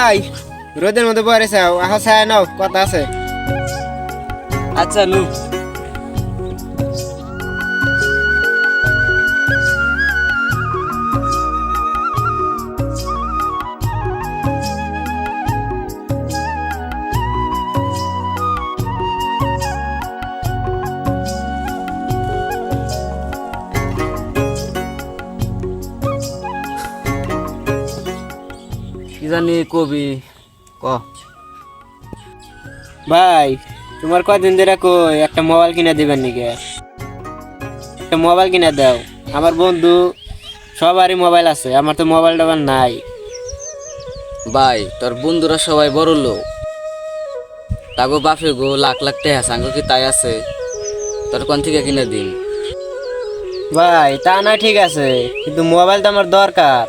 ভাই রোদের মধ্যে পড়েছে আহ ছায়া নাও কথা আছে। আচ্ছা নু কি জানি কবি ক ভাই তোমার কয়দিন ধরে কই একটা মোবাইল কিনে দিবেন নাকি? একটা মোবাইল কিনে দাও। আমার বন্ধু সবারই মোবাইল আছে, আমার তো মোবাইল টোবাইল নাই। ভাই তোর বন্ধুরা সবাই বড় লোক, তাগো বাপে গো লাখ লাখ টাকা সাঙ্গ কি তাই আছে তোর কোন থেকে কিনে দিন? ভাই তা না ঠিক আছে, কিন্তু মোবাইল তো আমার দরকার।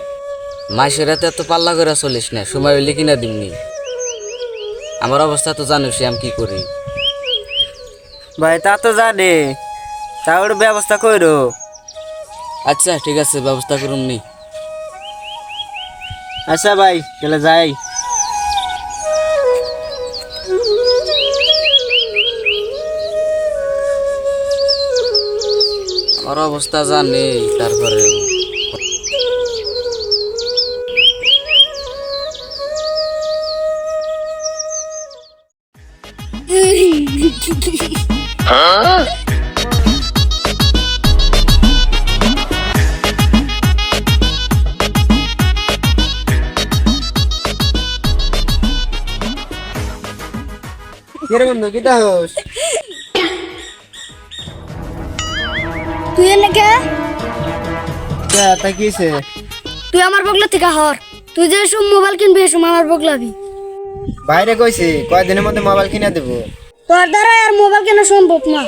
মাসের রাতে এত পাল্লা করে চলিস না, সময় হইলে কিনে দিমনি। আমার অবস্থা তো জানিস আমি কি করি। ভাই তা তো জানে, তা ওর ব্যবস্থা করো। আচ্ছা ঠিক আছে ব্যবস্থা করুন নি। আচ্ছা ভাই তাহলে যাই। আমার অবস্থা জানি তারপরে কিরে বন্ধু কিটা হোস? তুই এনেকে তা কিছে? তুই আমার বগলা থেকে হর। তুই যে সব মোবাইল কিনবি এসব আমার বগলাবি। বাইরে কইছি কয়দিনের মধ্যে মোবাইল কিনা দেবো। তোর দ্বারা আর মোবাইল কেনা সম্ভব না।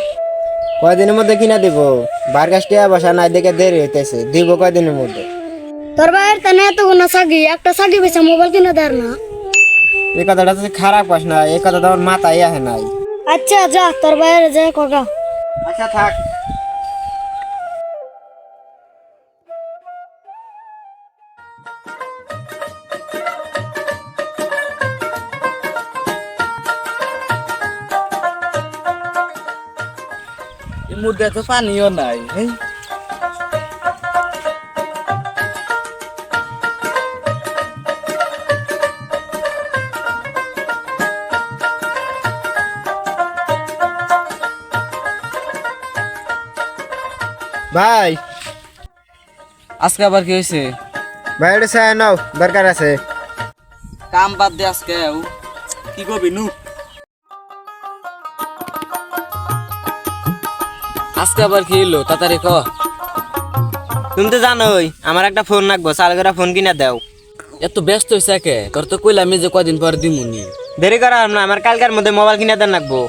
কয়দিনের মধ্যে কিনা দেবো? বারগাছ টিয়া বসা নাই দেখে দেরি হইতেছে, দিব কয়দিনের মধ্যে। তোর ভাইয়ের তেনে এত গুণা সাগি, একটা সাগি বেচা মোবাইল কিনে দেয় না। এই কথাটা তো খারাপ কাজ না, এই কথাটা আমার মাথায় আহে নাই। আচ্ছা যা তোর ভাইয়ের যা কগা। আচ্ছা থাক। এর মধ্যে তো পানিও নাই। ভাই আজকে আবার কি হয়েছে? ভাই এটা ছায়া নাও, দরকার আছে। কাম বাদ দে আজকে কি করবি নু? আজকে আবার কি এলো তাড়াতাড়ি ক। তুমি তো জানোই আমার একটা ফোন রাখবো, চালগরা ফোন কিনা দাও। এত ব্যস্ত হয়েছে কে? তোর তো কইলাম আমি যে কদিন পর দিমুনি। দেরি করা না, আমার কালকার মধ্যে মোবাইল কিনা দেন রাখবো।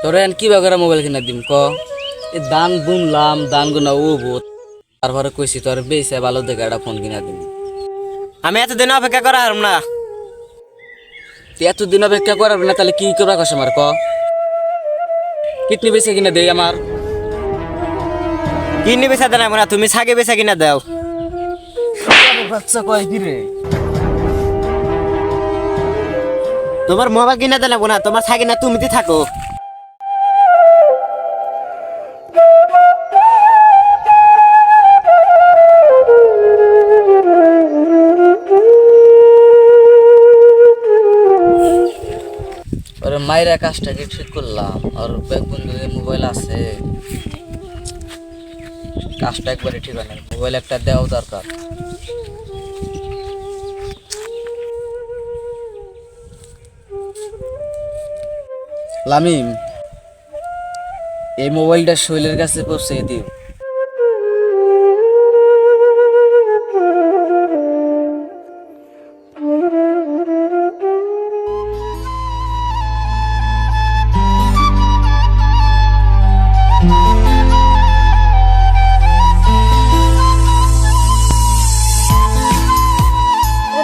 তোর এখন কি বাগরা মোবাইল কিনা দিম ক। এই দান বুনলাম, দান গুনা ও বোধ, তারপরে কইছি তোর বেসে ভালো দেখে একটা ফোন কিনা দিম। আমি এতদিন অপেক্ষা করা হারম না। তুই এতদিন অপেক্ষা করাবি না তাহলে কি করবা কস আমার ক। কিডনি বেসে কিনা দেই আমার। কিনে বেচা দেন না, তুমি ছাগে বেচা কিনা দাও। বাচ্চা কয় কি রে? তোমার মোবাইল কিনা দেন না, তোমার ছাগে না তুমি থাকো। ওরে মায়েরা কাজটাকে ঠিক করলাম, আর ব্যাগ বন্ধুদের মোবাইল আছে, কাজটা একবারে ঠিক হয় না। মোবাইল একটা দেওয়া দরকার। লামিম এই মোবাইলটা শৈলের কাছে পৌঁছে দিও।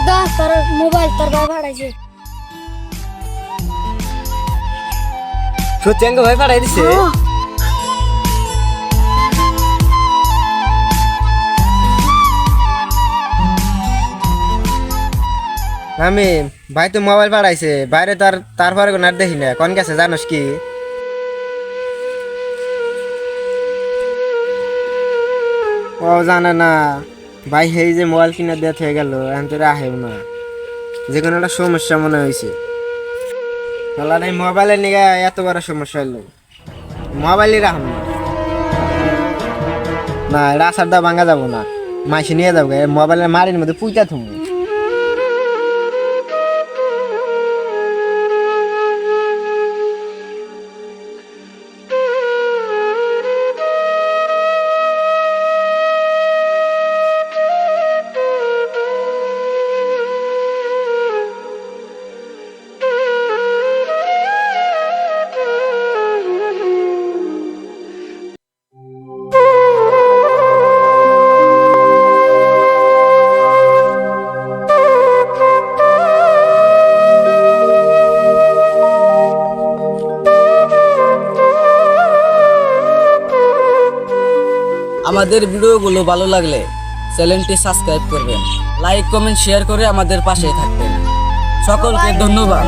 দা তোর মোবাইল তোর ভাই ভাড়াইছে। সত্যি আঙ্গ ভাই পাঠাই দিছে। আমি ভাই তো মোবাইল পাঠাইছে বাইরে, তারপরে কোনো আর দেখি না। কোন গেছে জানোস কি? ও জানে না ভাই, এই যে মোবাইল কিনে দেওয়া হয়ে গেল, এখন তোরা আহেও না। যে কোনো একটা সমস্যা মনে হয়েছে। এই মোবাইলের নিয়ে এত বড় সমস্যা হলো, মোবাইলই রাখুন না। না, এটা আসার দা ভাঙা যাবো না, মাইসে নিয়ে যাবো। মোবাইলের মারির মধ্যে পুইতা থুমু। আমাদের ভিডিওগুলো ভালো লাগলে চ্যানেলটি সাবস্ক্রাইব করবেন, লাইক কমেন্ট শেয়ার করে আমাদের পাশে থাকবেন। সকলকে ধন্যবাদ।